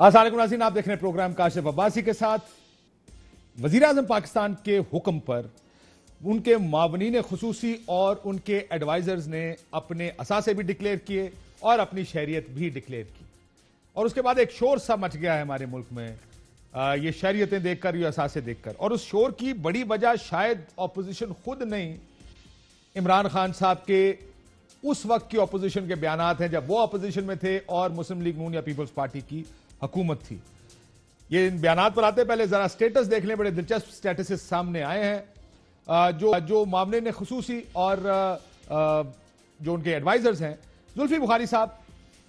अस्सलामुअलैकुम नाज़रीन, आप देख रहे हैं प्रोग्राम काशिफ अब्बासी के साथ। वज़ीर आज़म पाकिस्तान के हुक्म पर उनके मावनीन खुसूसी और उनके एडवाइजर्स ने अपने असासे भी डिक्लेयर किए और अपनी शहरियत भी डिक्लेयर की, और उसके बाद एक शोर सा मच गया है हमारे मुल्क में ये शहरियतें देखकर, ये असासे देखकर। और उस शोर की बड़ी वजह शायद अपोजिशन खुद नहीं, इमरान खान साहब के उस वक्त की अपोजिशन के बयानात हैं जब वो अपोजिशन में थे और मुस्लिम लीग नून या पीपल्स पार्टी की हुकूमत थी। ये इन बयानात पर आते पहले जरा स्टेटस देख लें। बड़े दिलचस्प स्टेटस सामने आए हैं जो मामले ने खुसूसी और जो उनके एडवाइजर्स हैं जुल्फी बुखारी साहब,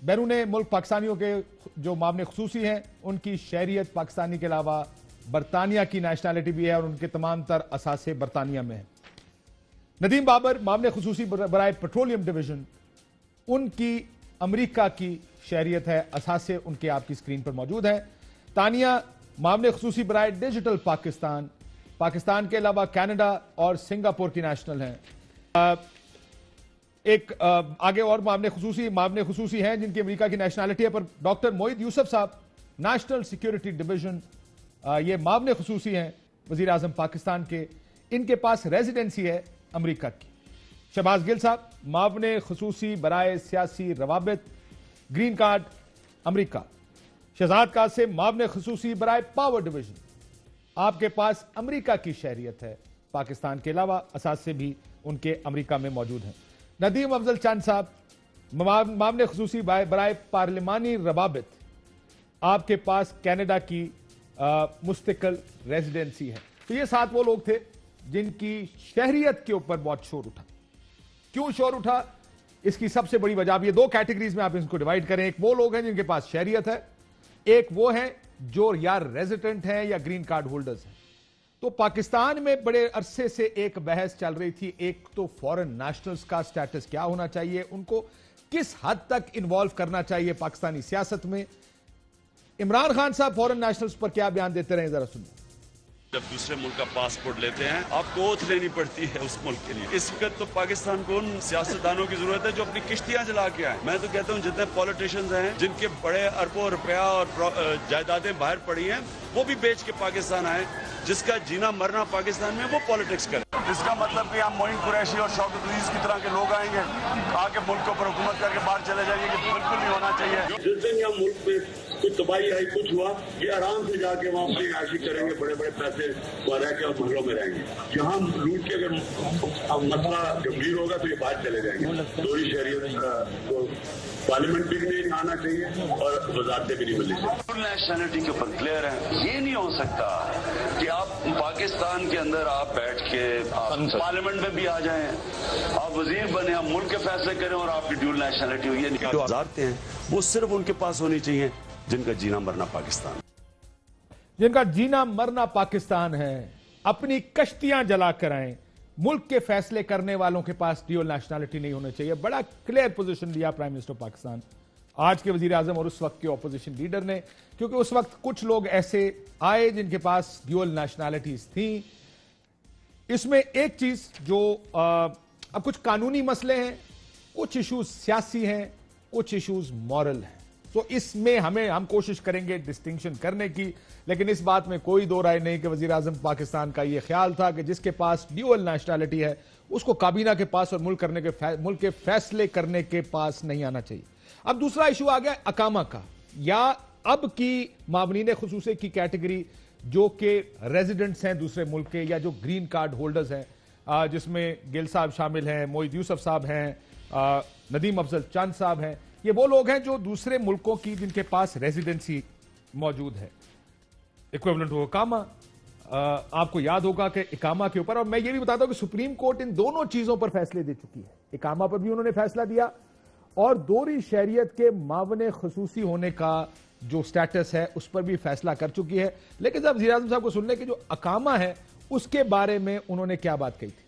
बैरून मुल्क पाकिस्तानियों के जो मामले खुसूसी हैं उनकी शहरियत पाकिस्तानी के अलावा बरतानिया की नेशनैलिटी भी है और उनके तमाम तर असासे बरतानिया में है। नदीम बाबर मामले खुसूसी बराए पेट्रोलियम डिवीजन, उनकी अमेरिका की शहरियत है, असासे उनके आपकी स्क्रीन पर मौजूद है। तानिया मामले खुसूसी बराए डिजिटल पाकिस्तान, पाकिस्तान के अलावा कनाडा और सिंगापुर की नेशनल हैं। एक आगे और मामले खुसूसी हैं जिनकी अमेरिका की नेशनैलिटी है, पर डॉक्टर मोहित यूसुफ साहब नेशनल सिक्योरिटी डिवीजन, ये मामले खुसूसी हैं वजीर आजम पाकिस्तान के, इनके पास रेजिडेंसी है अमेरिका की। शहबाज गिल साहब मामले खुसूसी बराए सियासी रवाबित, green card America. Shahzad Qasim मामले खुसूसी बराए पावर डिवीजन, आपके पास अमेरिका की शहरियत है, पाकिस्तान के अलावा असासे भी उनके अमेरिका में मौजूद हैं। नदीम अफजल चंद साहब मामले खुसूसी बराए पार्लिमानी रवाबित, आपके पास कनाडा की मुस्तकिल रेजिडेंसी है। तो ये 7 वो लोग थे जिनकी शहरियत के ऊपर बहुत शोर उठा। क्यों शोर उठा, इसकी सबसे बड़ी वजह, ये 2 कैटेगरीज में आप इसको डिवाइड करें। एक वो लोग हैं जिनके पास शहरियत है, एक वो हैं जो यार रेजिडेंट हैं या ग्रीन कार्ड होल्डर्स हैं। तो पाकिस्तान में बड़े अरसे से एक बहस चल रही थी, एक तो फॉरेन नेशनल्स का स्टेटस क्या होना चाहिए, उनको किस हद तक इन्वॉल्व करना चाहिए पाकिस्तानी सियासत में। इमरान खान साहब फॉरेन नेशनल्स पर क्या बयान देते रहे, जरा सुनिए। जब दूसरे मुल्क का पासपोर्ट लेते हैं आपको ओथ लेनी पड़ती है उस मुल्क के लिए। इस वक्त तो पाकिस्तान को उन सियासतदानों की जरूरत है जो अपनी किश्तियां चला के आए। मैं तो कहता हूँ जितने पॉलिटिशियंस हैं जिनके बड़े अरबों रुपया और जायदादें बाहर पड़ी हैं, वो भी बेच के पाकिस्तान आए। जिसका जीना मरना पाकिस्तान में, वो पॉलिटिक्स करे। इसका मतलब कि हम मोइन कुरैशी और शौकत अजीज की तरह के लोग आएंगे, आके मुल्क के ऊपर हुकूमत करके बाहर चले जाएंगे, कि बिल्कुल नहीं होना चाहिए। जिस दिन यहाँ मुल्क में कुछ तबाही आई, कुछ हुआ, ये आराम से जाके वहाँ अपनी आशी करेंगे, बड़े बड़े पैसे रह के और महलों में रहेंगे। जहाँ लूट के अगर मसला गंभीर होगा तो ये बाहर चले जाएंगे। दोहरी शहरियत पार्लियामेंट भी नहीं आना चाहिए और वजारतें भी नहीं मिलनी चाहिए। नेशनलिटी के ऊपर क्लियर है, ये नहीं हो सकता कि आप पाकिस्तान के अंदर आप बैठ के पार्लियामेंट में भी आ जाएं, आप वजीर बने, आप मुल्क के फैसले करें और आपकी ड्यूल नेशनलिटी हुई है। जो वजारतें हैं वो सिर्फ उनके पास होनी चाहिए जिनका जीना मरना पाकिस्तान, जिनका जीना मरना पाकिस्तान है। अपनी कश्तियां जला कर आए, मुल्क के फैसले करने वालों के पास ड्यूल नेशनलिटी नहीं होनी चाहिए। बड़ा क्लियर पोजीशन लिया प्राइम मिनिस्टर पाकिस्तान, आज के वजीर आजम और उस वक्त के ऑपोजिशन लीडर ने, क्योंकि उस वक्त कुछ लोग ऐसे आए जिनके पास ड्यूल नेशनलिटीज थी। इसमें एक चीज जो अब कुछ कानूनी मसले हैं, कुछ इश्यूज सियासी हैं, कुछ इश्यूज मॉरल हैं। तो इसमें हम कोशिश करेंगे डिस्टिंक्शन करने की, लेकिन इस बात में कोई दो राय नहीं कि वजीर आजम पाकिस्तान का यह ख्याल था कि जिसके पास ड्यूअल नेशनैलिटी है उसको काबीना के पास और मुल्क के फैसले करने के पास नहीं आना चाहिए। अब दूसरा इशू आ गया अकामा का, या अब की मावनीन खुसूसी की कैटेगरी जो कि रेजिडेंट्स हैं दूसरे मुल्क के या जो ग्रीन कार्ड होल्डर्स हैं, जिसमें गिल साहब शामिल हैं, मोहित यूसुफ साहब हैं, नदीम अफजल चंद साहब हैं। ये वो लोग हैं जो दूसरे मुल्कों की जिनके पास रेजिडेंसी मौजूद है, इक्विवेलेंट हो इकामा। आपको याद होगा कि इकामा के ऊपर, और मैं ये भी बताता हूं कि सुप्रीम कोर्ट इन दोनों चीजों पर फैसले दे चुकी है। इकामा पर भी उन्होंने फैसला दिया और दोहरी शहरियत के मावने खुसूसी होने का जो स्टेटस है उस पर भी फैसला कर चुकी है। लेकिन जब वज़ीर आज़म साहब को सुनने की जो अकामा है उसके बारे में उन्होंने क्या बात कही थी।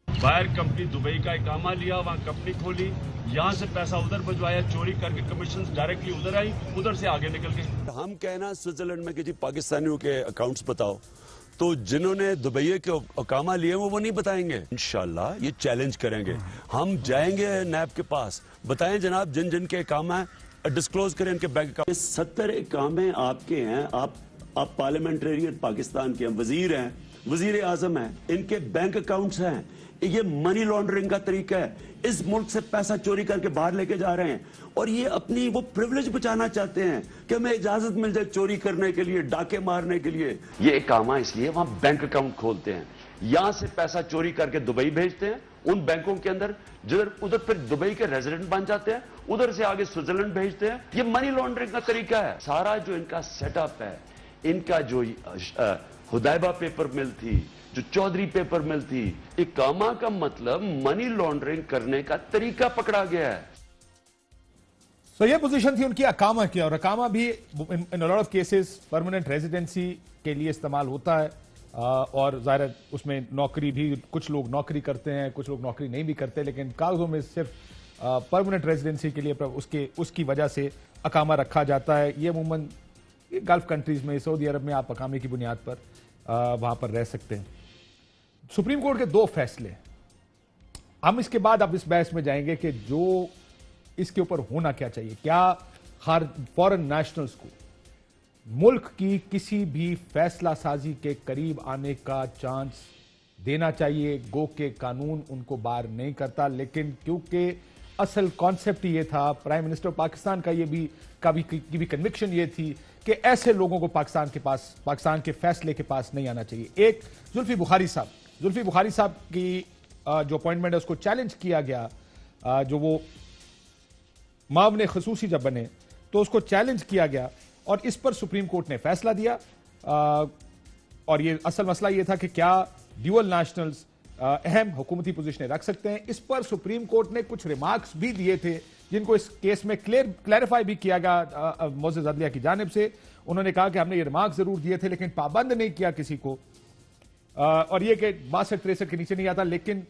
बाहर कंपनी दुबई का इकामा लिया, वहाँ कंपनी खोली, यहाँ से पैसा उधर भिजवाया, चोरी करके कमीशन डायरेक्टली उधर आई, उधर से आगे निकल गए। हम कहना स्विट्जरलैंड में कि जी पाकिस्तानियों के अकाउंट्स बताओ, तो जिन्होंने दुबई के अकामा लिए वो नहीं बताएंगे। इंशाल्लाह ये चैलेंज करेंगे, हम जाएंगे नैब के पास, बताएं जनाब जिन जिन के अकामा है डिस्क्लोज करें इनके बैंक अकाउंट। 70 कामें आपके हैं, आप पार्लियामेंटेरियन पाकिस्तान के हैं, वजीर हैं, वजीर आजम हैं, इनके बैंक अकाउंट्स हैं। ये मनी लॉन्ड्रिंग का तरीका है, इस मुल्क से पैसा चोरी करके बाहर लेके जा रहे हैं और ये अपनी वो प्रिविलेज बचाना चाहते हैं कि हमें इजाजत मिल जाए चोरी करने के लिए, डाके मारने के लिए। ये कामा इसलिए वहां बैंक अकाउंट खोलते हैं, यहां से पैसा चोरी करके दुबई भेजते हैं उन बैंकों के अंदर, जिधर उधर फिर दुबई के रेजिडेंट बन जाते हैं, उधर से आगे स्विट्जरलैंड भेजते हैं। ये मनी लॉन्ड्रिंग का तरीका है। सारा जो इनका सेटअप है, इनका जो हुदैबा पेपर मिल थी, जो चौधरी पेपर मिल थी, इकामा का मतलब मनी लॉन्ड्रिंग करने का तरीका पकड़ा गया है। तो ये पोजीशन थी उनकी अकामा की, और अकामा भी in lot of cases permanent residency के लिए इस्तेमाल होता है। और जाहिर है उसमें नौकरी भी, कुछ लोग नौकरी करते हैं, कुछ लोग नौकरी नहीं भी करते, लेकिन कागजों में सिर्फ परमानेंट रेजिडेंसी के लिए उसकी वजह से अकामा रखा जाता है। ये अमूमन गल्फ कंट्रीज में, सऊदी अरब में आप अकामे की बुनियाद पर वहां पर रह सकते हैं। सुप्रीम कोर्ट के 2 फैसले, हम इसके बाद अब इस बहस में जाएंगे कि जो इसके ऊपर होना क्या चाहिए। क्या हर फॉरेन नेशनल्स को मुल्क की किसी भी फैसला साजी के करीब आने का चांस देना चाहिए? गो के कानून उनको बार नहीं करता, लेकिन क्योंकि असल कॉन्सेप्ट ये था, प्राइम मिनिस्टर पाकिस्तान का ये भी की भी कन्विक्शन ये थी कि ऐसे लोगों को पाकिस्तान के फैसले के पास नहीं आना चाहिए। एक जुल्फी बुखारी साहब की जो अपॉइंटमेंट है उसको चैलेंज किया गया, जो वो मामले खसूसी जब बने तो उसको चैलेंज किया गया और इस पर सुप्रीम कोर्ट ने फैसला दिया। और ये असल मसला ये था कि क्या ड्यूअल नेशनल्स अहम हुकूमती पोजीशनें रख सकते हैं। इस पर सुप्रीम कोर्ट ने कुछ रिमार्क्स भी दिए थे, जिनको इस केस में क्लैरिफाई भी किया गया मोअज़्ज़ज़ अदलिया की जानिब से। उन्होंने कहा कि हमने ये रिमार्क्स जरूर दिए थे, लेकिन पाबंद नहीं किया किसी को, और ये कि 62-63 के नीचे नहीं आता। लेकिन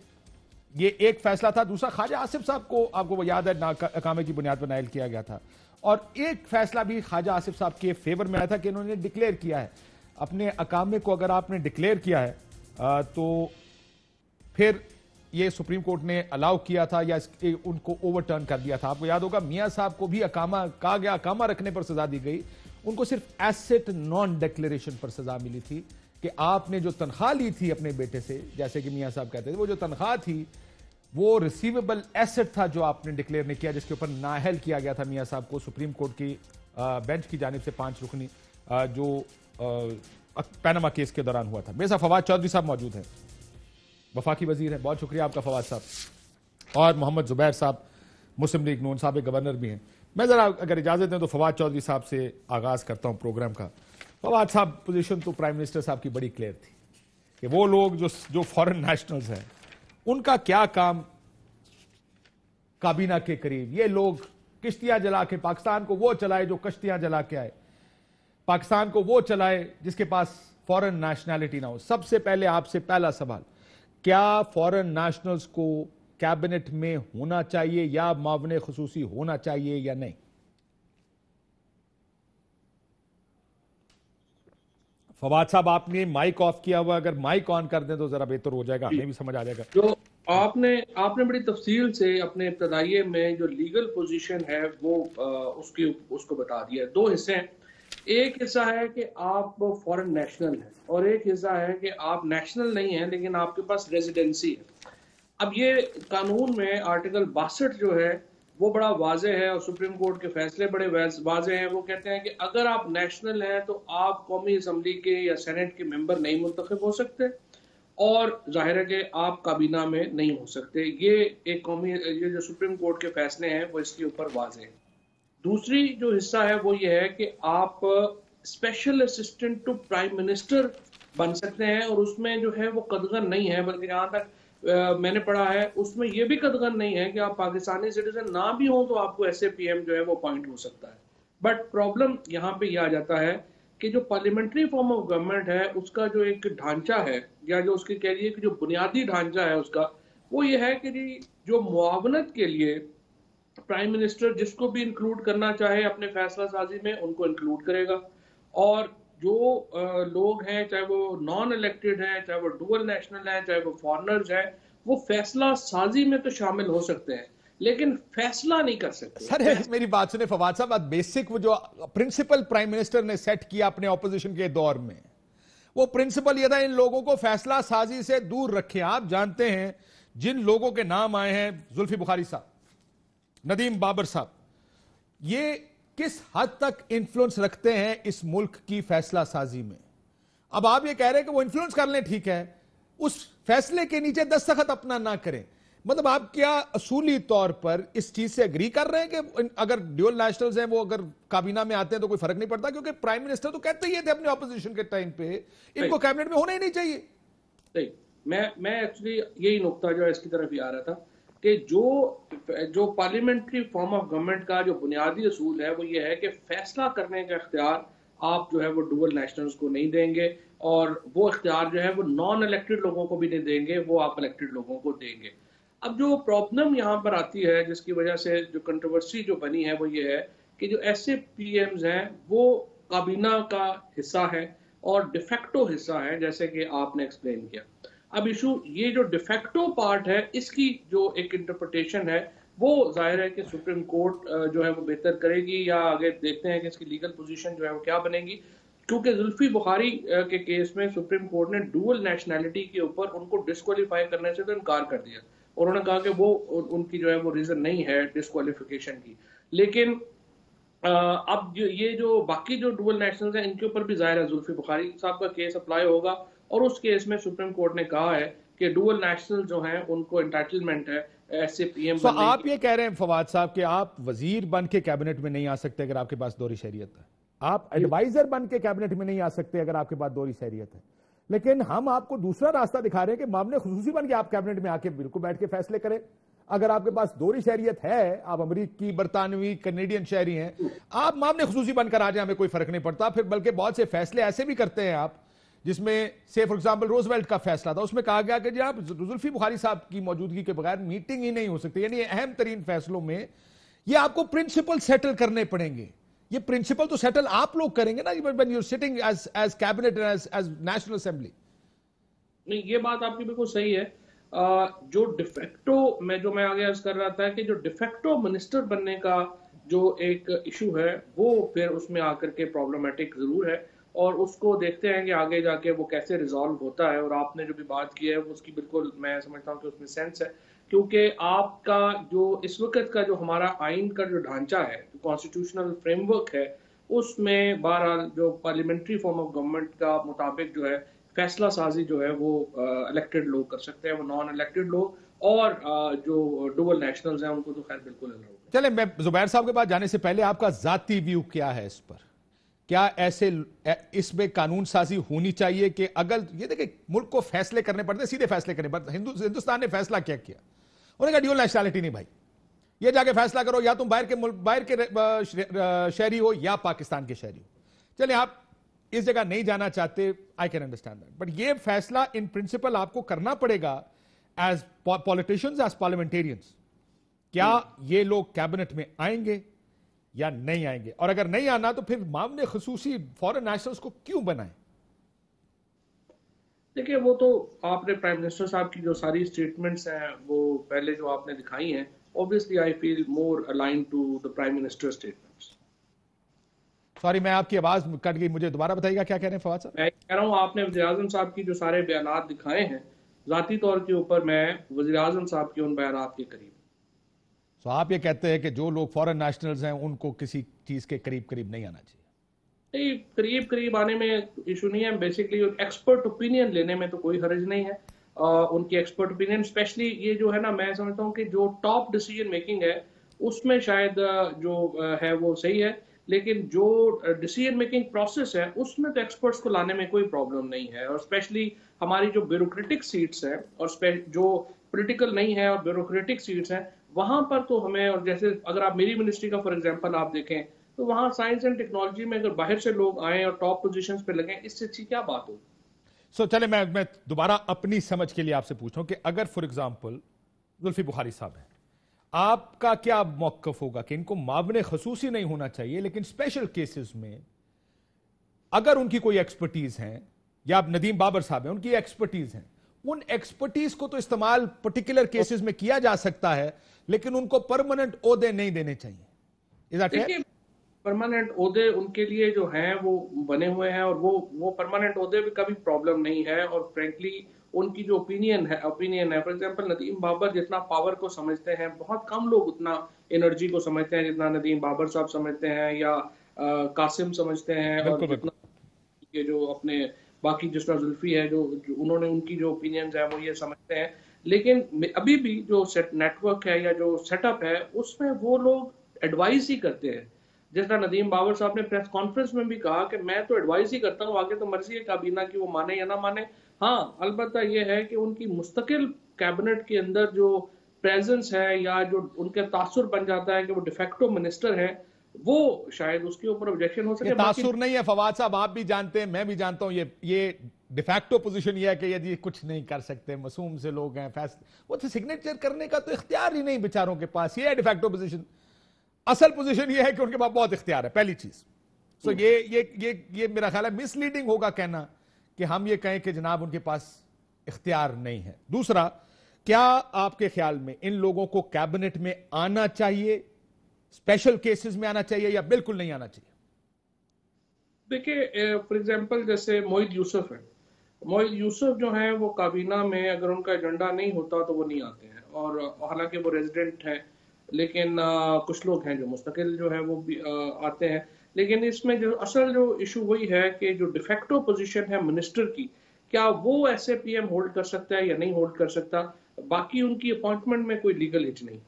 ये एक फैसला था। दूसरा, ख्वाजा आसिफ साहब को, आपको वो याद है, अकामे की बुनियाद पर नायल किया गया था, और एक फैसला भी ख्वाजा आसिफ साहब के फेवर में आया था कि इन्होंने डिक्लेयर किया है अपने अकामे को। अगर आपने डिक्लेयर किया है तो फिर ये सुप्रीम कोर्ट ने अलाउ किया था या उनको ओवरटर्न कर दिया था। आपको याद होगा मियां साहब को भी अकामा कहा गया, अकामा रखने पर सजा दी गई, उनको सिर्फ एसेट नॉन डिक्लेरेशन पर सजा मिली थी कि आपने जो तनख्वाह ली थी अपने बेटे से, जैसे कि मियां साहब कहते थे, वो जो तनख्वाह थी वो रिसीवेबल एसेट था जो आपने डिक्लेयर नहीं किया, जिसके ऊपर नाअहल किया गया था मियां साहब को सुप्रीम कोर्ट की बेंच की जानिब से 5 रुकनी जो पैनामा केस के दौरान हुआ था। मेरे साथ फवाद चौधरी साहब मौजूद हैं, वफाकी वजीर है। बहुत शुक्रिया आपका फवाद साहब। और मोहम्मद जुबैर साहब मुस्लिम लीग नून साहब गवर्नर भी हैं। मैं जरा अगर इजाजत दें तो फवाद चौधरी साहब से आगाज करता हूं प्रोग्राम का। फवाद साहब, पोजीशन तो प्राइम मिनिस्टर साहब की बड़ी क्लियर थी कि वो लोग जो फॉरेन नेशनल्स हैं उनका क्या काम काबीना के करीब। ये लोग किश्तियां जला के पाकिस्तान को वो चलाए जो कश्तियां जला के आए, पाकिस्तान को वो चलाए जिसके पास फॉरेन नेशनैलिटी ना हो। सबसे पहले आपसे पहला सवाल, क्या फॉरेन नेशनल्स को कैबिनेट में होना चाहिए या मावने खुसूसी होना चाहिए या नहीं? फवाद साहब, आपने माइक ऑफ किया हुआ, अगर माइक ऑन कर दें तो जरा बेहतर हो जाएगा, हमें भी समझ आ जाएगा। जो आपने बड़ी तफसील से अपने इब्तदाइये में जो लीगल पोजीशन है वो उसको बता दिया। 2 हिस्से हैं। एक हिस्सा है कि आप फॉरेन नेशनल हैं और एक हिस्सा है कि आप नेशनल नहीं हैं लेकिन आपके पास रेजिडेंसी है। अब ये कानून में आर्टिकल 62 जो है वो बड़ा वाजे है और सुप्रीम कोर्ट के फैसले बड़े वाजे हैं। वो कहते हैं कि अगर आप नेशनल हैं तो आप कौमी असम्बली के या सेनेट के मेंबर नहीं मुंतखब हो सकते और जाहिर है कि आप काबीना में नहीं हो सकते। ये जो सुप्रीम कोर्ट के फैसले हैं वो इसके ऊपर वाजे हैं। दूसरी जो हिस्सा है वो ये है कि आप special assistant to prime minister बन सकते हैं और उसमें जो है वो कदगन नहीं है, बल्कि जहाँ तक मैंने पढ़ा है उसमें ये भी कदगन नहीं है कि आप पाकिस्तानी सिटीजन ना भी हो तो आपको SAPM जो है वो अपॉइंट हो सकता है। बट प्रॉब्लम यहाँ पे ये आ जाता है कि जो पार्लियामेंट्री फॉर्म ऑफ गवर्नमेंट है उसका जो एक ढांचा है या जो उसके कह लिए कि जो बुनियादी ढांचा है उसका वो ये है कि जी जो मुआवनत के लिए प्राइम मिनिस्टर जिसको भी इंक्लूड करना चाहे अपने फैसला साजी में उनको इंक्लूड करेगा और जो लोग हैं चाहे वो नॉन इलेक्टेड हैं, चाहे वो डुअल नेशनल हैं, चाहे वो फॉरेनर्स हैं, वो फैसला साजी में तो शामिल हो सकते हैं लेकिन फैसला नहीं कर सकते। सर मेरी बात सुने फवाद साहब, बेसिक वो जो प्रिंसिपल प्राइम मिनिस्टर ने सेट किया अपने ऑपोजिशन के दौर में, वो प्रिंसिपल यह था इन लोगों को फैसला साजी से दूर रखें। आप जानते हैं जिन लोगों के नाम आए हैं, जुल्फी बुखारी साहब, नदीम बाबर साहब, ये किस हद तक इंफ्लुएंस रखते हैं इस मुल्क की फैसला साजी में। अब आप ये कह रहे हैं कि वो इंफ्लुएंस कर लें, ठीक है, उस फैसले के नीचे दस्तखत अपना ना करें। मतलब आप क्या असूली तौर पर इस चीज से एग्री कर रहे हैं कि अगर ड्यूअल नेशनल्स हैं वो अगर काबीना में आते हैं तो कोई फर्क नहीं पड़ता? क्योंकि प्राइम मिनिस्टर तो कहते ही थे अपने ऑपोजिशन के टाइम पे इनको कैबिनेट में होना ही नहीं चाहिए। नहीं, मैं एक्चुअली यही नुक्ता जो है इसकी तरफ ही आ रहा था कि जो पार्लियामेंट्री फॉर्म ऑफ गवर्नमेंट का जो बुनियादी असूल है वो ये है कि फैसला करने का इख्तियार आप जो है वो डुअल नेशनल्स को नहीं देंगे, और वो इख्तियार जो है वो नॉन इलेक्टेड लोगों को भी नहीं देंगे, वो आप इलेक्टेड लोगों को देंगे। अब जो प्रॉब्लम यहाँ पर आती है, जिसकी वजह से जो कंट्रोवर्सी जो बनी है वो ये है कि जो ऐसे पीएम्स हैं वो काबीना का हिस्सा है और डिफेक्टो हिस्सा है, जैसे कि आपने एक्सप्लेन किया। अब इशू ये जो डिफेक्टो पार्ट है, इसकी जो एक इंटरप्रिटेशन है वो जाहिर है कि सुप्रीम कोर्ट जो है वो बेहतर करेगी, या आगे देखते हैं कि इसकी लीगल पोजीशन जो है वो क्या बनेगी। क्योंकि जुल्फी बुखारी के केस में सुप्रीम कोर्ट ने डुअल नेशनैलिटी के ऊपर उनको डिस्क्वालीफाई करने से तो इनकार कर दिया, और उन्होंने कहा कि वो उनकी जो है वो रीजन नहीं है डिस्क्वालिफिकेशन की। लेकिन अब ये जो बाकी जो डुअल नेशनल्स हैं इनके ऊपर भी जाहिर है जुल्फी बुखारी साहब का केस अप्लाई होगा, और उस केस में सुप्रीम कोर्ट ने कहा है कि डुअल नेशनल जो हैं उनको एंटाइटलमेंट है ऐसे पीएम बनने की। आप ये कह रहे हैं फवाद साहब कि आप वजीर बन के कैबिनेट में नहीं आ सकते अगर आपके पास दोहरी शहरियत है, आप एडवाइजर बन के कैबिनेट में नहीं आ सकते अगर आपके पास दोहरी शहरियत है, लेकिन हम आपको दूसरा रास्ता दिखा रहे हैं कि मामले खुसूसी बन के आप कैबिनेट में आके बिल्कुल बैठ के फैसले करें। अगर आपके पास दोहरी शहरियत है, आप अमेरिकी, बरतानवी, कनेडियन शहरी हैं, आप मामले खुसूसी बनकर आ जाए, हमें कोई फर्क नहीं पड़ता। फिर बल्कि बहुत से फैसले ऐसे भी करते हैं आप, जिसमें से फॉर एग्जांपल रोजवेल्ट का फैसला था, उसमें कहा गया कि जनाब जुल्फी बुखारी साहब की मौजूदगी के बगैर मीटिंग ही नहीं हो सकती। यानी अहम तरीन फैसलों में ये आपको प्रिंसिपल सेटल करने पड़ेंगे। ये प्रिंसिपल तो सेटल आप लोग करेंगे ना, when you are sitting as cabinet as national assembly. नहीं, ये बात आपकी बिल्कुल सही है। जो डिफेक्टो में जो मैं आगे अर्ज कर रहा था कि जो डिफेक्टो मिनिस्टर बनने का जो एक इशू है वो फिर उसमें आकर के प्रॉब्लमेटिक जरूर है, और उसको देखते हैं कि आगे जाके वो कैसे रिजॉल्व होता है। और आपने जो भी बात की है उसकी बिल्कुल मैं समझता हूँ कि उसमें सेंस है, क्योंकि आपका जो इस वक्त का जो हमारा आइन का जो ढांचा है, जो कॉन्स्टिट्यूशनल फ्रेमवर्क है, उसमें बहरहाल जो पार्लियामेंट्री फॉर्म ऑफ गवर्नमेंट का मुताबिक जो है फैसला साजी जो है वो इलेक्टेड लोग कर सकते हैं, वो नॉन इलेक्टेड लोग और जो डुअल नेशनल्स हैं उनको तो खैर बिल्कुल अलाउड है। चले, मैं जुबैर साहब के पास जाने से पहले आपका जाती व्यू क्या है इस पर? क्या ऐसे इसमें कानून साजी होनी चाहिए कि अगर ये देखिए मुल्क को फैसले करने पड़ते, सीधे फैसले करने पड़ते। हिंदुस्तान ने फैसला क्या किया? उन्होंने कहा ड्यूअल नेशनैलिटी नहीं भाई, ये जाके फैसला करो, या तुम बाहर के शहरी हो या पाकिस्तान के शहरी हो। चले, आप इस जगह नहीं जाना चाहते, I can understand that, but ये फैसला इन प्रिंसिपल आपको करना पड़ेगा एज पॉलिटिशियंस, एज पार्लियामेंटेरियंस। क्या ये लोग कैबिनेट में आएंगे या नहीं आएंगे? और अगर नहीं आना तो फिर मामले खुसूसी फॉरेन नेशनल्स को क्यों बनाएं? देखिए, वो तो आपने प्राइम मिनिस्टर साहब की जो सारी स्टेटमेंट्स हैं वो पहले जो आपने दिखाई हैं, obviously I feel more align to the prime minister statements. सॉरी, मैं आपकी आवाज कट गई, मुझे दोबारा बताइएगा क्या कह रहे हैं फवाद साहब? मैं कह रहा हूँ आपने वज़ीर-ए-आज़म साहब की जो सारे बयानात दिखाए हैं, जाती तौर के ऊपर मैं वज़ीर-ए-आज़म साहब के उन बयानात के करीब। तो आप ये कहते हैं कि जो लोग फॉरेन नेशनल्स हैं उनको किसी चीज के करीब करीब नहीं आना चाहिए? नहीं, करीब करीब आने में इशू नहीं है। बेसिकली एक्सपर्ट ओपिनियन लेने में तो कोई हर्ज नहीं है। उनकी एक्सपर्ट ओपिनियन, स्पेशली ये जो है ना, मैं समझता हूँ कि जो टॉप डिसीजन मेकिंग है उसमें शायद जो है वो सही है, लेकिन जो डिसीजन मेकिंग प्रोसेस है उसमें तो एक्सपर्ट्स को लाने में कोई प्रॉब्लम नहीं है। और स्पेशली हमारी जो ब्यूरोक्रेटिक सीट्स हैं और जो पॉलिटिकल नहीं है और ब्यूरोक्रेटिक सीट्स हैं, वहां पर तो हमें, और जैसे अगर आप मेरी मिनिस्ट्री का फॉर एग्जांपल आप देखें तो वहां साइंस एंड टेक्नोलॉजी में अगर बाहर से लोग आए और टॉप पोजीशंस पे लगे, इससे अच्छी क्या बात होगी? चले, मैं दोबारा अपनी समझ के लिए आपसे पूछ रहा हूं कि अगर फॉर एग्जांपल जुल्फी बुखारी साहब हैं, आपका क्या मौकफ होगा कि इनको मावने खसूसी नहीं होना चाहिए, लेकिन स्पेशल केसेस में अगर उनकी कोई एक्सपर्टीज है, या आप नदीम बाबर साहब हैं, उनकी एक्सपर्टीज है, उन एक्सपर्टीज को तो इस्तेमाल पर्टिकुलर केसेस में किया जा सकता है, लेकिन उनको परमानेंट ओहदे नहीं देने चाहिए। Is that fair? परमानेंट ओहदे उनके लिए जो हैं वो बने हुए हैं, और वो परमानेंट ओहदे भी कभी प्रॉब्लम नहीं है। और फ्रेंकली उनकी जो ओपिनियन है, फॉर एग्जांपल नदीम बाबर जितना पावर को समझते हैं, बहुत कम लोग उतना एनर्जी को समझते हैं जितना नदीम बाबर साहब समझते हैं, या कासिम समझते हैं, और जितना ये जो अपने बाकी जिस तरह जुल्फी है, जो उन्होंने उनकी जो ओपिनियंस है वो ये समझते हैं। लेकिन अभी भी जो नेटवर्क है या जो सेटअप है उसमें वो लोग एडवाइस ही करते हैं। जिस तरह नदीम बाबर साहब ने प्रेस कॉन्फ्रेंस में भी कहा कि मैं तो एडवाइस ही करता हूँ, आगे तो मर्जी है काबीना की वो माने या ना माने। हाँ, अलबत्ता ये है कि उनकी मुस्तकिल कैबिनेट के अंदर जो प्रेजेंस है या जो उनके तासुर बन जाता है कि वो डिफेक्टो मिनिस्टर है, वो शायद उसके ऊपर ऑब्जेक्शन हो सके। तासुर नहीं है फवाद साहब, आप भी जानते हैं, मैं भी जानता हूं, ये डिफैक्टो पोजीशन ये है कि यदि कुछ नहीं कर सकते, मासूम से लोग हैं, वो तो सिग्नेचर करने का तो इख्तियार ही नहीं बेचारों के पास, ये है डिफैक्टो पोजीशन। असल पोजीशन ये है कि उनके पास बहुत इख्तियार है, पहली चीज। सो ये मेरा ख्याल है मिसलीडिंग होगा कहना कि हम ये कहें कि जनाब उनके पास इख्तियार नहीं है। दूसरा, क्या आपके ख्याल में इन लोगों को कैबिनेट में आना चाहिए, स्पेशल केसेस में आना चाहिए, या बिल्कुल नहीं आना चाहिए? देखिए, फॉर एग्जांपल जैसे मोहित यूसुफ है, मोहित यूसुफ जो है वो काबीना में अगर उनका एजेंडा नहीं होता तो वो नहीं आते हैं, और हालांकि वो रेजिडेंट है, लेकिन कुछ लोग हैं जो मुस्तकिल जो है वो भी आते हैं। लेकिन इसमें जो असल जो इशू वही है कि जो डिफेक्टो पोजीशन है मिनिस्टर की, क्या वो ऐसे पीएम होल्ड कर सकता है या नहीं होल्ड कर सकता, बाकी उनकी अपॉइंटमेंट में कोई लीगल एज नहीं।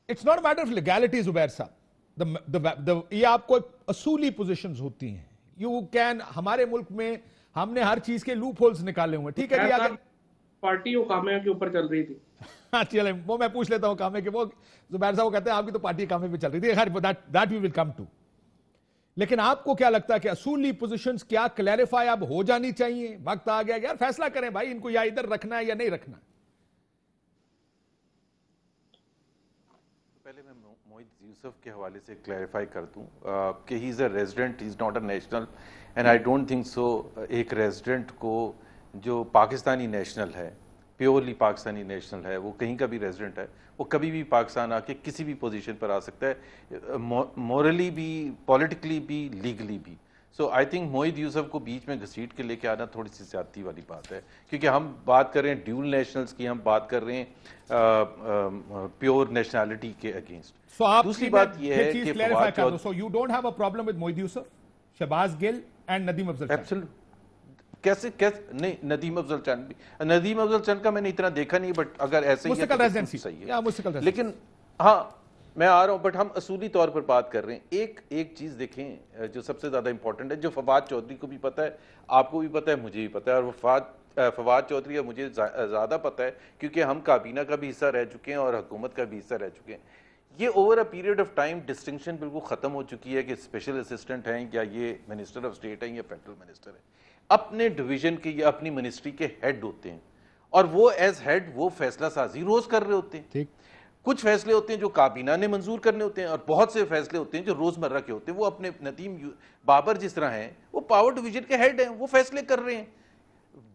It's not matter of legality Zubair साहब, ये आपको असूली पोजीशंस होती हैं। यू कैन, हमारे मुल्क में हमने हर चीज के लूप होल्स निकाले हुए, ठीक है? अगर पार्टी कामे के ऊपर चल रही थी, हाँ चले, वो मैं पूछ लेता हूं कामे के, वो जुबैर साहब कहते हैं आपकी तो पार्टी कामे पे चल रही थी, खैर that we will come to. लेकिन आपको क्या लगता है कि असूली पोजीशंस क्या क्लैरिफाई अब हो जानी चाहिए? वक्त आ गया यार, फैसला करें भाई, इनको या इधर रखना है या नहीं रखना। पहले मैं मोहित यूसुफ के हवाले से क्लैरिफाई कर दूं कि he is a resident, he is not a national, and I don't think so एक रेजिडेंट को जो पाकिस्तानी नेशनल है, प्योरली पाकिस्तानी नेशनल है, वो कहीं का भी रेजिडेंट है, वो कभी भी पाकिस्तान आके किसी भी पोजीशन पर आ सकता है, मॉरली भी, पॉलिटिकली भी, लीगली भी। सो आई थिंक मोहित यूसुफ को बीच में घसीट के लेके आना थोड़ी सी ज्यादती वाली बात है, क्योंकि हम बात कर रहे हैं ड्यूल नेशनल्स की, हम बात कर रहे हैं प्योर नेशनैलिटी के अगेंस्ट। दूसरी बात यह है कि so you don't have a problem with Mohit Yusuf, Shahbaz Gill and Nadeem Afzal Chand? Absolute, कैसे नहीं, नदीम अफजल चंद का मैंने इतना देखा नहीं, बट अगर ऐसे ही है तो सही है। लेकिन हाँ, मैं आ रहा हूं, बट हम असूली तौर पर बात कर रहे हैं। एक चीज देखें जो सबसे ज्यादा इंपॉर्टेंट है, जो फवाद चौधरी को भी पता है, आपको भी पता है, मुझे भी पता है, और फवाद चौधरी है मुझे ज्यादा पता है, क्योंकि हम काबीना का भी हिस्सा रह चुके हैं और हुकूमत का भी हिस्सा रह चुके हैं। ये over a period of time distinction बिल्कुल खत्म हो चुकी है कि स्पेशल असिस्टेंट हैं या ये मिनिस्टर ऑफ स्टेट हैं या फेडरल मिनिस्टर है, अपने डिवीजन के या अपनी मिनिस्ट्री के हेड होते हैं, और वो एज हेड वो फैसला साजी रोज कर रहे होते हैं। ठीक, कुछ फैसले होते हैं जो काबीना ने मंजूर करने होते हैं, और बहुत से फैसले होते हैं जो रोजमर्रा के होते हैं। वो अपने नदीम बाबर जिस तरह हैं, वो पावर डिवीजन के हेड हैं, वो फैसले कर रहे हैं।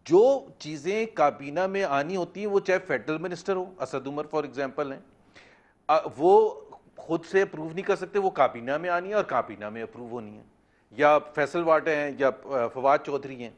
जो चीजें काबीना में आनी होती हैं, वो चाहे फेडरल मिनिस्टर हो, असद उमर फॉर एग्जाम्पल हैं, वो खुद से अप्रूव नहीं कर सकते, वो काबीना में आनी है और काबीना में अप्रूव होनी है, या फैसल वाटे हैं या फवाद चौधरी हैं।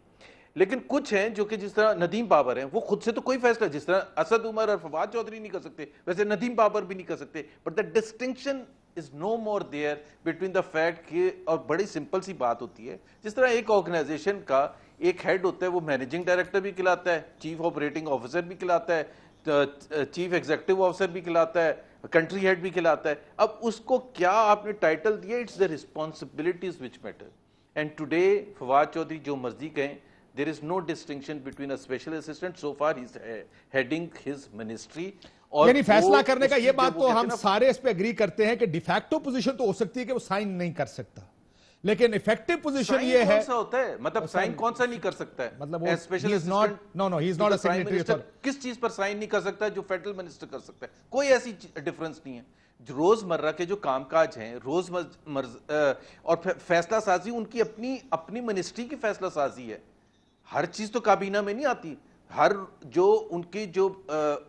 लेकिन कुछ हैं जो कि जिस तरह नदीम बाबर हैं, वो खुद से तो कोई फैसला, जिस तरह असद उमर और फवाद चौधरी नहीं कर सकते, वैसे नदीम बाबर भी नहीं कर सकते। But the distinction is no more there between the fact कि, और बड़ी सिंपल सी बात होती है, जिस तरह एक ऑर्गेनाइजेशन का एक हेड होता है, वो मैनेजिंग डायरेक्टर भी कहलाता है, चीफ ऑपरेटिंग ऑफिसर भी कहलाता है, चीफ एग्जीक्यूटिव ऑफिसर भी कहलाता है, कंट्री हेड भी कहलाता है। अब उसको क्या आपने टाइटल दिया, it's the responsibilities which matter. And today Fawad Chaudhry जो मर्जी कहें, there is no distinction between a special assistant, so far he's heading his ministry। और यानी फैसला करने का ये बात तो हम सारे इस पे एग्री करते हैं कि डिफैक्टो पोजीशन तो हो सकती है कि वो साइन नहीं कर सकता, लेकिन इफेक्टिव पोजीशन ये है, होता है, मतलब साइन कौन सा नहीं कर सकता है, मतलब he is not a signatory। किस चीज पर साइन नहीं कर सकता है जो फेडरल मिनिस्टर कर सकता है? कोई ऐसी डिफरेंस नहीं है। जो रोजमर्रा के जो कामकाज हैं, और फैसला साजी उनकी अपनी मिनिस्ट्री की फैसला साजी है। हर चीज तो काबीना में नहीं आती, हर जो उनके जो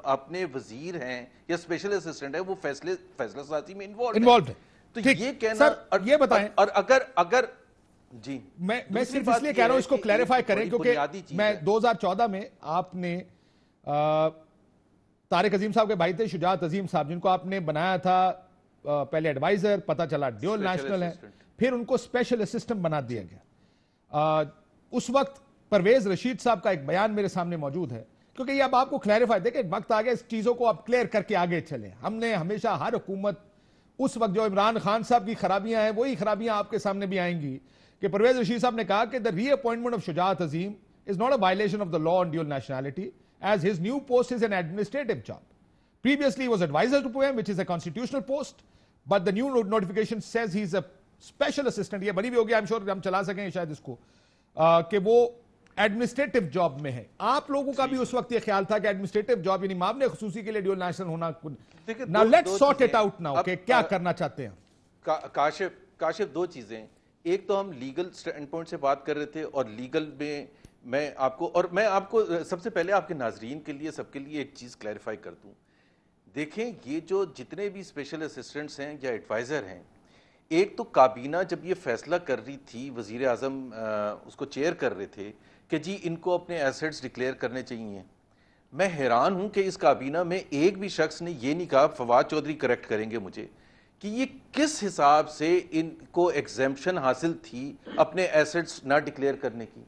अपने वजीर हैं या स्पेशल असिस्टेंट है वो फैसला साजी में इन्वॉल्व है। तो ये कहना सर, ये बताएं, और अगर जी मैं सिर्फ इसलिए कह रहा हूं इसको क्लैरिफाई करें क्योंकि मैं 2014 में आपने तारिक अजीम साहब के भाई थे शुजात अजीम साहब, जिनको आपने बनाया था पहले एडवाइजर, पता चला ड्यूल नेशनल है, फिर उनको स्पेशल असिस्टेंट बना दिया गया। उस वक्त परवेज रशीद साहब का एक बयान मेरे सामने मौजूद है, क्योंकि ये अब आपको क्लैरिफाई देखे वक्त आ गया इस चीजों को आप क्लियर करके आगे चले। हमने हमेशा हर हुकूमत उस वक्त जो इमरान खान साहब की खराबियां हैं वही खराबियां आपके सामने भी आएंगी कि परवेज रशीद साहब ने कहा कि the reappointment of Shujaat Azeem is not a violation of the law on dual nationality as his new post is an administrative job. Previously he was advisor to PM, which is a constitutional post, but the new notification says he's a special assistant. ये बड़ी भी होगी, I'm sure हम चला सकें शायद इसको कि वो एडमिनिस्ट्रेटिव जॉब में है। आप लोगों का भी उस वक्त ये ख्याल था कि एडमिनिस्ट्रेटिव जॉब यानी मामले खुसूसी के लिए ड्यूल नेशनल होना। Now let's sort it out now कि क्या करना चाहते हैं। काशिफ दो चीजें, एक तो हम लीगल स्टैंड पॉइंट से बात कर रहे थे और लीगल में मैं आपको सबसे पहले आपके नाजरीन के लिए सबके लिए एक चीज़ क्लैरिफाई कर दूं। देखें, ये जो जितने भी स्पेशल असिस्टेंट्स हैं या एडवाइज़र हैं, एक तो काबीना जब ये फैसला कर रही थी, वज़ीर आज़म उसको चेयर कर रहे थे कि जी इनको अपने एसेट्स डिक्लेयर करने चाहिए। मैं हैरान हूँ कि इस काबीना में एक भी शख्स ने ये नहीं कहा, फवाद चौधरी करेक्ट करेंगे मुझे, कि ये किस हिसाब से इनको एग्जेम्पशन हासिल थी अपने एसेट्स ना डिक्लेयर करने की।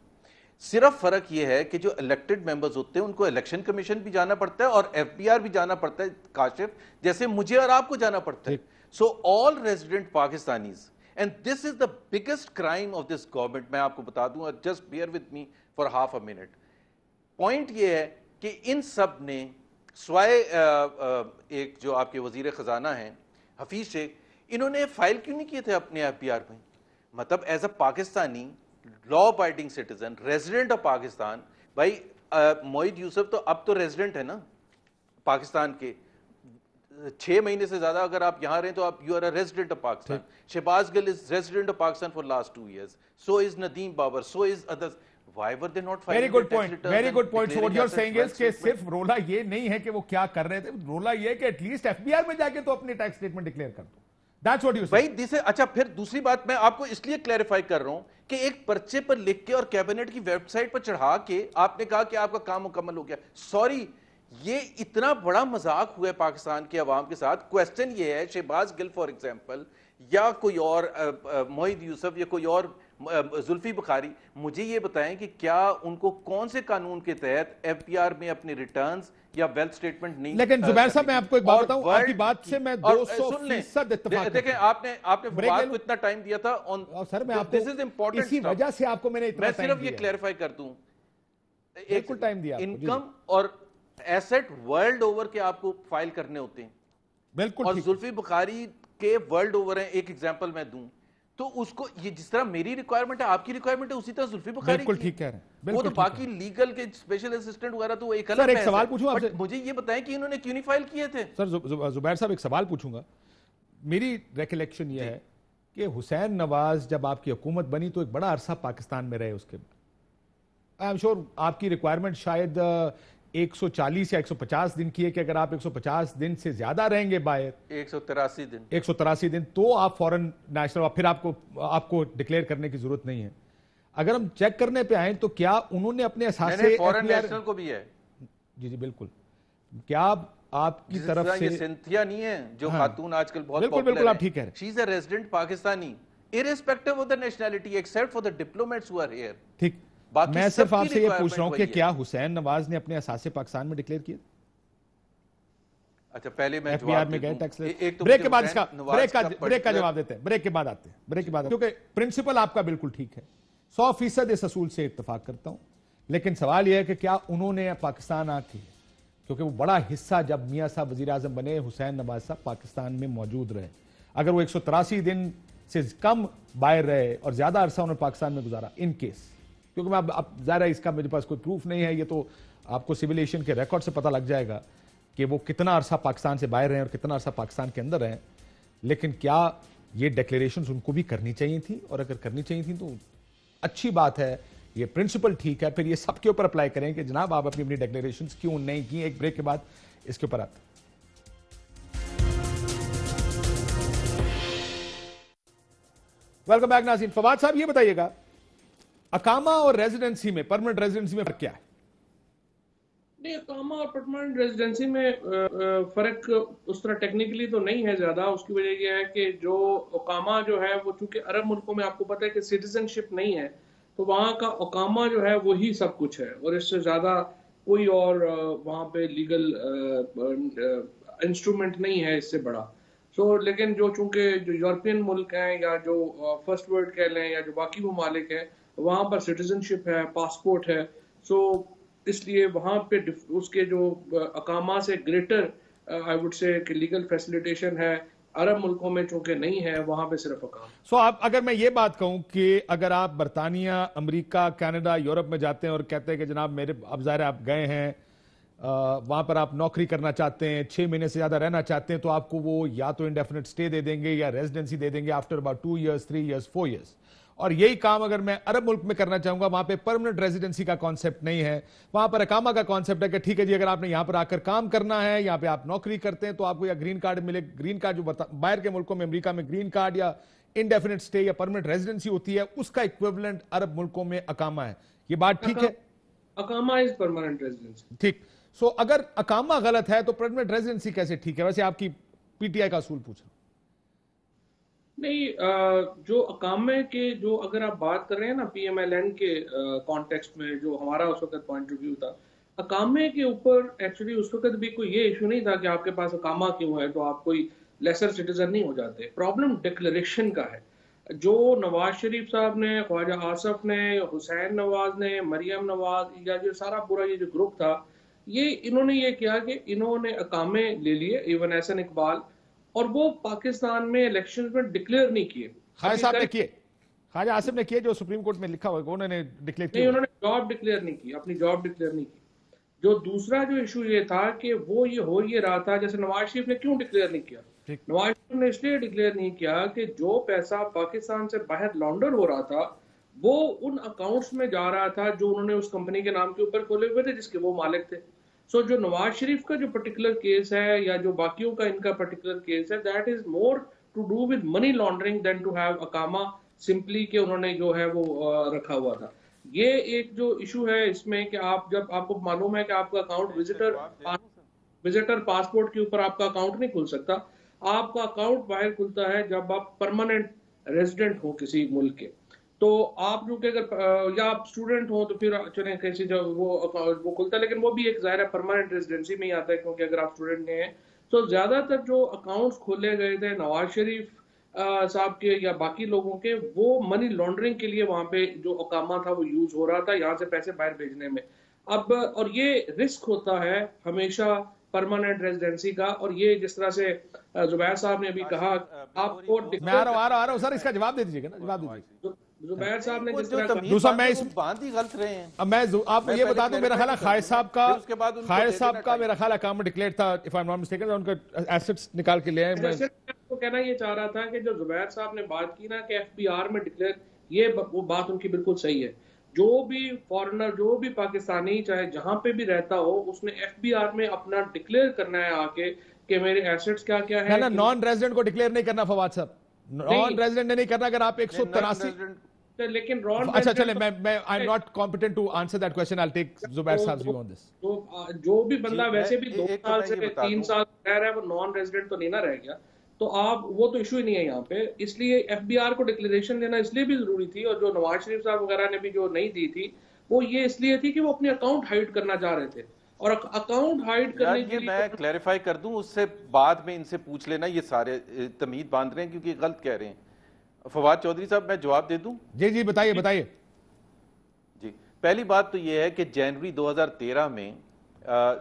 सिर्फ फर्क यह है कि जो इलेक्टेड मेंबर्स होते हैं उनको इलेक्शन कमीशन भी जाना पड़ता है और एफबीआर भी जाना पड़ता है, काशिफ, जैसे मुझे और आपको जाना पड़ता है। So all resident Pakistanis, and this is the biggest crime of this government. मैं आपको बता दूं, just bear with me for half a minute. Point यह है कि इन सब ने स्वाय एक जो आपके वजीर खजाना हैं हफीज शेख, इन्होंने फाइल क्यों नहीं किए थे अपने एफबीआर में? मतलब as a Pakistani law abiding citizen, resident of Pakistan, भाई मोहित यूसुफ तो अब तो रेजिडेंट है ना पाकिस्तान के, 6 महीने से ज्यादा अगर आप यहां रहे तो आप you are a resident of Pakistan. Shahbaz Gill is resident of Pakistan for last 2 years, so is Nadeem Babar, so is others. Why were they not filing? Very good point. Very good point. So what you're saying is कि सिर्फ रोला ये नहीं है कि वो क्या कर रहे थे, रोला ये है कि एटलीस्ट एफबीआर में जाके तो अपनी टैक्स स्टेटमेंट डिक्लेयर कर दो। That's what you say. भाई दिसे, अच्छा फिर दूसरी बात मैं आपको इसलिए क्लैरिफाई कर रहा हूं कि एक पर्चे पर लिख के और कैबिनेट की वेबसाइट पर चढ़ा के आपने कहा कि आपका काम मुकम्मल हो गया। सॉरी, ये इतना बड़ा मजाक हुआ है पाकिस्तान के अवाम के साथ। क्वेश्चन ये है, शहबाज गिल फॉर एग्जांपल या कोई और मोहित यूसुफ या कोई और जुल्फी बुखारी, मुझे ये बताएं कि क्या उनको कौन से कानून के तहत एफबीआर में अपने रिटर्न्स या वेल्थ स्टेटमेंट नहीं। लेकिन जुबैर साहब मैं आपको एक बात बताऊं, आपकी बात से मैं 200% इत्तेफाक देखें, आपने फवाद को इतना टाइम दिया था ऑन, सर मैं आपको दिस इज इंपॉर्टेंट, इसी वजह से आपको मैंने इतना मैं सिर्फ ये क्लैरिफाई कर दूं, बिल्कुल टाइम दिया। इनकम और एसेट वर्ल्ड ओवर के आपको फाइल करने होते हैं, बिल्कुल, और जुल्फी बुखारी के वर्ल्ड ओवर है। एक एग्जांपल मैं दूं तो उसको, ये जिस तरह मेरी रिक्वायरमेंट है, आपकी रिक्वायरमेंट है, उसी तरह जुल्फी बुखारी बिल्कुल ठीक कह रहे हैं। वो तो बाकी लीगल के स्पेशल असिस्टेंट वगैरह तो एक अलग। सर एक सवाल पूछूं आपसे, मुझे ये बताएं कि इन्होंने क्यों नहीं फाइल किए थे? सर जुबैर साहब एक सवाल पूछूंगा। मेरी रिकलेक्शन ये है कि हुसैन नवाज जब आपकी हुकूमत बनी तो एक बड़ा अरसा पाकिस्तान में रहे, उसके आई एम श्योर आपकी रिक्वायरमेंट शायद 140 या 150 दिन की है कि अगर आप 150 दिन से ज्यादा रहेंगे बाहर, 183 दिन तो आप फॉरेन नेशनल, फिर आपको डिक्लेयर करने की जरूरत नहीं है। अगर हम चेक करने पे आए तो क्या उन्होंने अपने असासे फॉरेन नेशनल को भी है? जी बिल्कुल। क्या आपकी तरफ से सिंथिया नहीं है जो खातून आजकल बहुत बिल्कुल आप ठीक है, she is a resident Pakistani irrespective of the nationality except for the diplomats who are here. ठीक, मैं सिर्फ आपसे ये पूछ रहा हूं कि क्या हुसैन नवाज ने अपने असासे पाकिस्तान में डिक्लेयर किए? अच्छा पहले मैं एफबीआर में गए टैक्स, ब्रेक के बाद इसका ब्रेक का जवाब देते हैं, ब्रेक के बाद आते हैं, ब्रेक के बाद, क्योंकि प्रिंसिपल आपका बिल्कुल ठीक है, 100% इस असूल से इत्तेफाक करता हूं, लेकिन सवाल यह है कि क्या उन्होंने पाकिस्तान आके, क्योंकि वो बड़ा हिस्सा जब मियां साहब वजीर आजम बने, हुसैन नवाज साहब पाकिस्तान में मौजूद रहे, अगर वो 183 दिन से कम बाहर रहे और ज्यादा अरसा उन्होंने पाकिस्तान में गुजारा, इन केस, क्योंकि मैं अब ज़ाहिर है इसका मेरे पास कोई प्रूफ नहीं है, ये तो आपको सिविल एविएशन के रिकॉर्ड से पता लग जाएगा कि वो कितना अरसा पाकिस्तान से बाहर रहे और कितना अरसा पाकिस्तान के अंदर रहे। लेकिन क्या ये डिक्लेरेशंस उनको भी करनी चाहिए थी? और अगर करनी चाहिए थी तो अच्छी बात है ये प्रिंसिपल ठीक है, फिर ये सबके ऊपर अप्लाई करें कि जनाब आप अपनी अपनी डिक्लेरेशंस क्यों नहीं की। एक ब्रेक के बाद इसके ऊपर आते हैं। वेलकम बैक नाज़रीन। फवाद साहब ये बताइएगा, अकामा और रेजिडेंसी में, परमानेंट रेजिडेंसी में फर्क क्या है? नहीं, अकामा और परमानेंट रेजिडेंसी में फर्क उस तरह टेक्निकली तो नहीं है ज्यादा। उसकी वजह यह है कि जो अकामा जो है वो चूंकि अरब मुल्कों में आपको पता है कि सिटीजनशिप नहीं है, तो वहाँ का अकामा जो है वही सब कुछ है और इससे ज्यादा कोई और वहाँ पे लीगल इंस्ट्रूमेंट नहीं है इससे बड़ा। लेकिन जो चूंकि जो यूरोपियन मुल्क हैं या जो फर्स्ट वर्ल्ड कह लें या जो बाकी ममालिक हैं, वहाँ पर सिटीजनशिप है, पासपोर्ट है। इसलिए वहाँ पे उसके जो अकामा से ग्रेटर आई वुड से कि लीगल फैसिलिटेशन है, अरब मुल्कों में चूंकि नहीं है, वहाँ पे सिर्फ अकामा। आप अगर मैं ये बात कहूं कि अगर आप बरतानिया, अमेरिका, कनाडा, यूरोप में जाते हैं और कहते हैं कि जनाब मेरे, अब ज़ाहिर आप गए हैं वहां पर, आप नौकरी करना चाहते हैं, 6 महीने से ज्यादा रहना चाहते हैं, तो आपको वो या तो इंडेफिनिट स्टे दे देंगे या रेजिडेंसी दे देंगे after about 2 years, 3 years, 4 years। और यही काम अगर मैं अरब मुल्क में करना चाहूंगा, वहां पे परमानेंट रेजिडेंसी का कॉन्सेप्ट नहीं है, वहां पर अकामा का कॉन्सेप्ट है कि ठीक है जी, अगर आपने यहां पर आकर काम करना है, यहां पे आप नौकरी करते हैं, तो आपको या ग्रीन कार्ड मिले। ग्रीन कार्ड जो बाहर के मुल्कों में, अमेरिका में ग्रीन कार्ड या इंडेफिनिट स्टे या परमानेंट रेजिडेंसी होती है, उसका इक्विवेलेंट अरब मुल्कों में अकामा है। ये बात ठीक है? अकामा इज परमानेंट रेजिडेंसी। ठीक। अगर अकामा गलत है तो परमानेंट रेजिडेंसी कैसे ठीक है? वैसे आपकी पीटीआई का असूल पूछ रहा हूं। नहीं, जो अकामे के जो अगर आप बात कर रहे हैं ना पीएमएलएन के कॉन्टेक्स्ट में, जो हमारा उस वक्त पॉइंट ऑफ व्यू था, अकामे के ऊपर एक्चुअली उस वक्त भी कोई ये इशू नहीं था कि आपके पास अकामा क्यों है तो आप कोई लेसर सिटीजन नहीं हो जाते। प्रॉब्लम डिक्लेरेशन का है। जो नवाज शरीफ साहब ने, ख्वाजा आसफ ने, हुसैन नवाज ने, मरियम नवाज, या जो सारा पूरा ये जो ग्रुप था, ये इन्होंने ये किया कि इन्होंने अकामे ले लिए, इवन एहसन इकबाल, और वो पाकिस्तान में इलेक्शंस में डिक्लेयर नहीं किए। ख्वाजा साहब ने किए, ख्वाजा आसिफ ने किए, जो सुप्रीम कोर्ट में लिखा हुआ है, उन्होंने डिक्लेयर किया। नहीं, उन्होंने जॉब डिक्लेयर नहीं की, अपनी जॉब डिक्लेयर नहीं की। जो दूसरा जो इशू ये था कि वो ये हो ये रहा था, जैसे नवाज शरीफ ने क्यों डिक्लेयर नहीं किया? नवाज शरीफ ने इसलिए डिक्लेयर नहीं किया कि जो पैसा पाकिस्तान से बाहर लॉन्डर हो रहा था वो उन अकाउंट्स में जा रहा था जो उन्होंने उस कंपनी के नाम के ऊपर खोले हुए थे जिसके वो मालिक थे। जो नवाज शरीफ का जो पर्टिकुलर केस है या जो बाकियों का इनका पर्टिकुलर केस है, that is more to do with money laundering than to have अकामा सिंपली कि उन्होंने जो है वो रखा हुआ था। ये एक जो इशू है इसमें कि आप जब आपको मालूम है कि आपका अकाउंट विजिटर पासपोर्ट के ऊपर आपका अकाउंट नहीं खुल सकता। आपका अकाउंट बाहर खुलता है जब आप परमानेंट रेजिडेंट हो किसी मुल्क के। तो आप जो कि अगर या आप स्टूडेंट हो तो फिर चले कैसे जो वो खुलता है, लेकिन वो भी एक ज़ाहिर है परमानेंट रेजिडेंसी में ही आता है, क्योंकि अगर आप स्टूडेंट नहीं हैं। तो ज्यादातर जो अकाउंट्स खोले गए थे नवाज शरीफ साहब के या बाकी लोगों के, वो मनी लॉन्ड्रिंग के लिए वहां पे जो अकामा था वो यूज हो रहा था, यहाँ से पैसे बाहर भेजने में। अब और ये रिस्क होता है हमेशा परमानेंट रेजिडेंसी का। और ये जिस तरह से जुबैर साहब ने अभी कहा, आपको मैं आ रहा हूं सर, इसका जवाब दे दीजिएगा ना, जवाब दे दीजिए। जुबैर साहब ने जिस तरह दूसरा मैं इस बात ही गलत रहे हैं। अब मैं आपको ये बता दूं, मेरा ख्याल है खालिद साहब का मेरा ख्याल अकाउंट डिक्लेयर था, if I am not mistaken, उनका एसेट्स निकाल के ले आए। मैं तो कहना ये चाह रहा था कि जो जुबैर साहब ने बात की ना कि एफबीआर में डिक्लेयर, ये वो बात उनकी बिल्कुल सही है। जो भी फॉरेनर, जो भी पाकिस्तानी चाहे जहां पे भी रहता हो, उसने एफबीआर में अपना डिक्लेयर करना है आके कि मेरे एसेट्स क्या क्या है ना। नॉन रेजिडेंट को डिक्लेयर नहीं करना फवाद साहब, नॉन रेजिडेंट ने नहीं करना। अगर आप 183 लेकिन अच्छा चले, मैं I am not competent to answer that question, I will take Zubair साहब व्यू ऑन दिस। तो जो भी बंदा वैसे भी 2 साल से 3 साल रह रहा है, वो नॉन रेजिडेंट तो नहीं ना रह गया। तो आप वो तो इशू ही नहीं है यहाँ पे। इसलिए एफबीआर को डिक्लेरेशन देना इसलिए भी जरूरी थी, और जो नवाज शरीफ साहब वगैरह ने भी जो नहीं दी थी, वो ये इसलिए थी कि वो अपने अकाउंट हाइड करना चाह रहे थे। और अकाउंट हाइड करने के लिए मैं क्लैरिफाई कर दूं, उससे बाद में इनसे पूछ लेना, ये सारे तमीद बांध रहे हैं क्योंकि गलत कह रहे हैं। फवाद चौधरी साहब, मैं जवाब दे दूं? जी बताइए जी। पहली बात तो यह है कि जनवरी 2013 में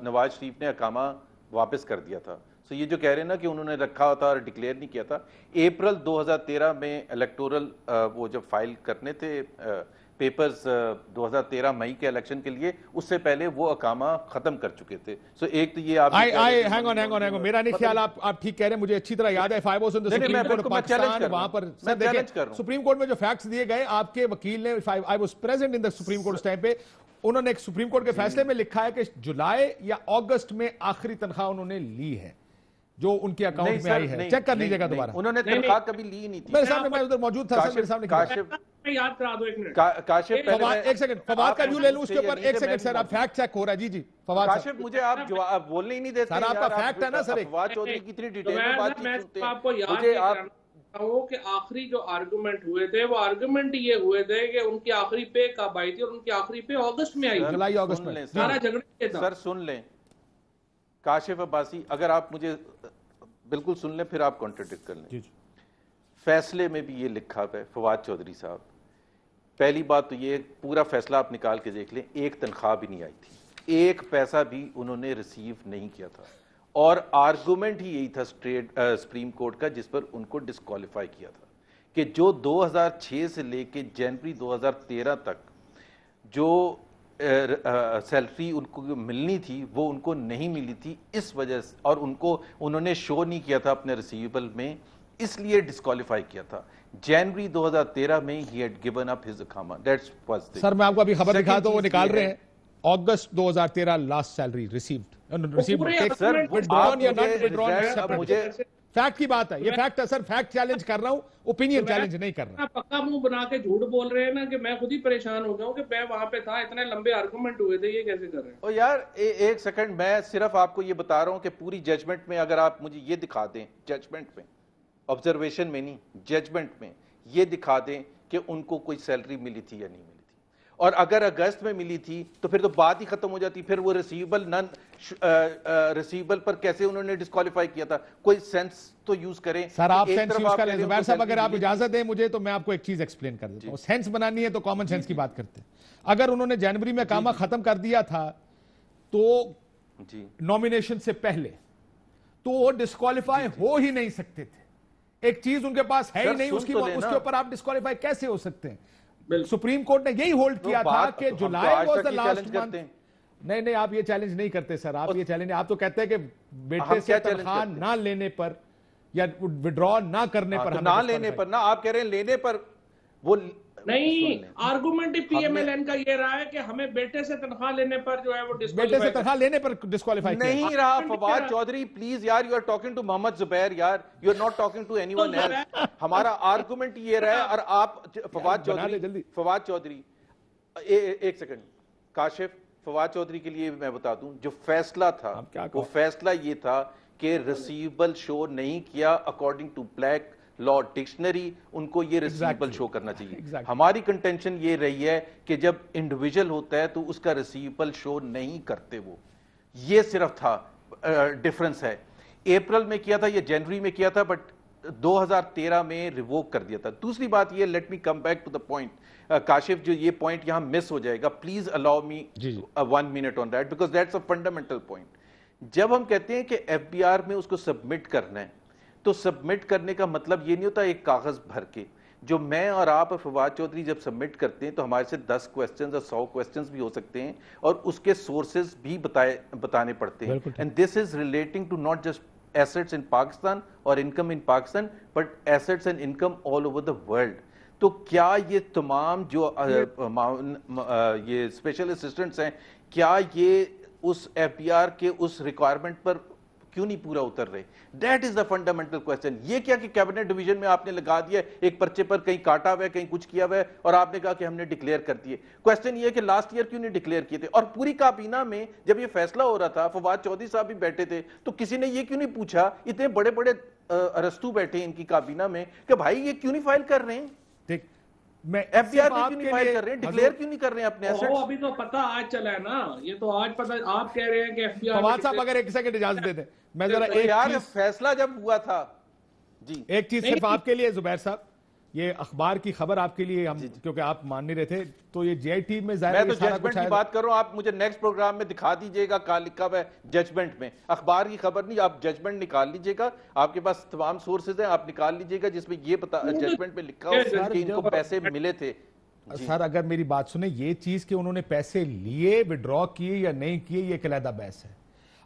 नवाज शरीफ ने अकामा वापस कर दिया था। सो ये जो कह रहे हैं ना कि उन्होंने रखा हुआ था और डिक्लेयर नहीं किया था, अप्रैल 2013 में इलेक्टोरल वो जब फाइल करने थे पेपर्स 2013 मई के इलेक्शन के लिए, उससे पहले वो अकामा खत्म कर चुके थे। सो एक तो ये आप हैंग ऑन मेरा नहीं ख्याल, आप ठीक कह रहे हैं, मुझे अच्छी तरह याद है। If I was in the supreme court of Pakistan, वहां पर सर देखिए सुप्रीम कोर्ट में जो फैक्ट्स दिए गए, आपके वकील ने, I was present in the supreme court उस टाइम पे, उन्होंने एक सुप्रीम कोर्ट के फैसले में लिखा है कि जुलाई या अगस्त में आखिरी तनख्वाह उन्होंने ली है जो उनके अकाउंट में आई है। चेक कर लीजिएगा दोबारा। उन्होंने तनख्वाह कभी ली नहीं थी। मेरे सामने, मैं उधर मौजूद था सर, मेरे सामने याद करा दो एक मिनट। काशिफ एक सेकंड, फवाद का व्यू ले लूं उसके ऊपर। एक सेकंड सर, आप फैक्ट चेक हो रहा है। जी जी फवाद काशिफ, मुझे आप जवाब बोलने ही नहीं देते सर। आपका फैक्ट है ना सर। फवाद चौधरी की इतनी डिटेल में बातचीत सुनते हैं। आपको याद कि आखिरी जो आर्गुमेंट हुए थे वो आर्गुमेंट ये हुए थे कि उनकी आखिरी पे कब आई थी, और उनकी आखिरी पे अगस्त में आई थी, जुलाई अगस्त में। सारा झगड़ा था। सर सुन लें काशिफ अब्बासी, अगर आप मुझे बिल्कुल सुन लें फिर आप कॉन्ट्रडिक्ट कर लें। फैसले में भी ये लिखा है फवाद चौधरी साहब, पहली बात तो ये पूरा फैसला आप निकाल के देख लें, एक तनख्वाह भी नहीं आई थी, एक पैसा भी उन्होंने रिसीव नहीं किया था, और आर्गुमेंट ही यही था सुप्रीम कोर्ट का, जिस पर उनको डिस्क्वालीफाई किया था कि जो 2006 से लेके जनवरी 2013 तक जो सैलरी उनको मिलनी थी वो उनको नहीं मिली थी, इस वजह से, और उन्होंने शो नहीं किया था अपने रिसीवेबल में, इसलिए डिस्क्वालीफाई किया था। जनवरी 2013 में ही हैड गिवन अप हिज अकामा। That's first thing. सर मैं आपको अभी खबर दिखा दो, वो निकाल रहे हैं अगस्त 2013 last salary received. Sir withdrawn या नॉट विथड्रॉन, मुझे फैक्ट की बात है, ये फैक्ट है सर, फैक्ट चैलेंज कर रहा हूं, ओपिनियन चैलेंज नहीं कर रहा। पक्का मुंह बना के झूठ बोल रहे हैं ना कि मैं खुद ही परेशान हो गया हूं कि मैं वहां पे था, इतने लंबे आर्गुमेंट हुए थे, ये कैसे कर रहे हैं? ओ यार एक सेकंड, मैं सिर्फ आपको ये बता रहा हूं कि पूरी जजमेंट में अगर आप मुझे ये दिखा दें, जजमेंट में, ऑब्जर्वेशन में नहीं, जजमेंट में ये दिखा दें कि उनको कोई सैलरी मिली थी या नहीं मिली थी, और अगर अगस्त में मिली थी तो फिर तो बात ही खत्म हो जाती, फिर वो रिसीवेबल नन रिसीवेबल पर कैसे उन्होंने डिस्क्वालीफाई किया था, कोई सेंस तो यूज करें सर। आप सेंस यूज कर लें जुबैर साहब, अगर आप इजाजत दें मुझे तो मैं आपको एक चीज एक्सप्लेन कर देता हूं। सेंस बनानी है तो कॉमन सेंस की बात करते हैं। अगर उन्होंने जनवरी में कामा खत्म कर दिया था तो नॉमिनेशन से पहले, तो वो डिस्क्वालीफाई हो ही नहीं सकते थे। एक चीज उनके पास है ही नहीं, उसके ऊपर आप डिस्क्वालीफाई कैसे हो सकते हैं? सुप्रीम कोर्ट ने यही होल्ड किया था कि जुलाई वाज द लास्ट मंथ। नहीं, आप ये चैलेंज नहीं करते सर, आप ये चैलेंज, आप तो कहते हैं कि बेटे से तनख्वाह ना लेने पर या विड्रॉ ना करने पर, ना लेने पर ना, आप कह रहे हैं लेने पर, वो नहीं, आर्गुमेंट पीएमएलएन का ये रहा है कि हमें बेटे से तनख्वाह लेने पर जो है वो बेटे से तनख्वाह लेने पर डिस्क्वालीफाई नहीं रहा। फवाद चौधरी प्लीज यार, you are talking to Mohammad Zubair यार, you are not talking to anyone else. हमारा आर्गुमेंट ये रहा है, और आप फवाद चौधरी एक सेकंड काशिफ, फवाद चौधरी के लिए मैं बता दूं, जो फैसला था वो फैसला ये था कि रिसीवेबल शो नहीं किया according to Black law dictionary, उनको ये रिसीवेबल शो करना चाहिए। हमारी कंटेंशन ये रही है कि जब इंडिविजुअल होता है तो उसका रिसीवेबल शो नहीं करते, वो ये सिर्फ था डिफरेंस है। अप्रैल में किया था, ये जनवरी में किया था, बट 2013 में रिवोक कर दिया था। दूसरी बात ये, let me come back to the point Kashif, जो ये पॉइंट यहां मिस हो जाएगा, please allow me 1 minute on that, because that's a fundamental point. जब हम कहते हैं कि एफबीआर में उसको सबमिट करना है, तो सबमिट करने का मतलब ये नहीं होता एक कागज भर के, जो मैं और आप और फवाद चौधरी जब सबमिट करते हैं तो हमारे से 10 क्वेश्चंस और 100 क्वेश्चंस भी हो सकते हैं, और उसके सोर्सेज भी बताने पड़ते हैं। And this is relating to not just assets in Pakistan और income in Pakistan, but assets and income all over the world. तो क्या ये तमाम जो ये स्पेशल असिस्टेंट्स हैं, क्या ये उस एफबीआर के उस रिक्वायरमेंट पर क्यों नहीं पूरा उतर रहे? That is the fundamental question. ये क्या कि कैबिनेट डिवीजन में आपने लगा दिया एक पर्चे पर, कहीं काटा हुआ है, कहीं कुछ किया हुआ है, और आपने कहा कि हमने डिक्लेयर कर दिए। क्वेश्चन ये है कि लास्ट ईयर क्यों नहीं डिक्लेयर किए थे? और पूरी काबीना में जब ये फैसला हो रहा था, फवाद चौधरी साहब भी बैठे थे, तो किसी ने ये क्यों नहीं पूछा, इतने बड़े बड़े अरस्तू बैठे इनकी काबीना में, कि भाई ये क्यों नहीं फाइल कर रहे हैं? ठीक, मैं एफबीआर क्यों नहीं फाइल कर रहे हैं, डिक्लेयर क्यों नहीं कर रहे हैं अपने एसेट्स? अभी तो पता आज चला है ना, ये तो आज पता, आप कह रहे हैं कि एफबीआर। फवाद साहब अगर एक सेकंड इजाजत दे दें, मैं जरा एक यार फैसला जब हुआ था जी, एक चीज सिर्फ आपके लिए जुबैर साहब, ये अखबार की खबर आपके लिए, हम क्योंकि आप मान नहीं रहे थे, तो ये जेआईटी में मैं तो जजमेंट की बात कर रहा हूं, आप मुझे नेक्स्ट प्रोग्राम में दिखा दीजिएगा कहां लिखा हुआ है जजमेंट में। अखबार की खबर नहीं, आप जजमेंट निकाल लीजिएगा, आपके पास तमाम सोर्सेज हैं, आप निकाल लीजिएगा जिसमें ये जजमेंट में लिखा हो कि इनको पैसे मिले थे। सर अगर मेरी बात सुने, ये चीज कि उन्होंने पैसे लिए, विड्रॉ किए या नहीं किए, ये एक अलग बहस है।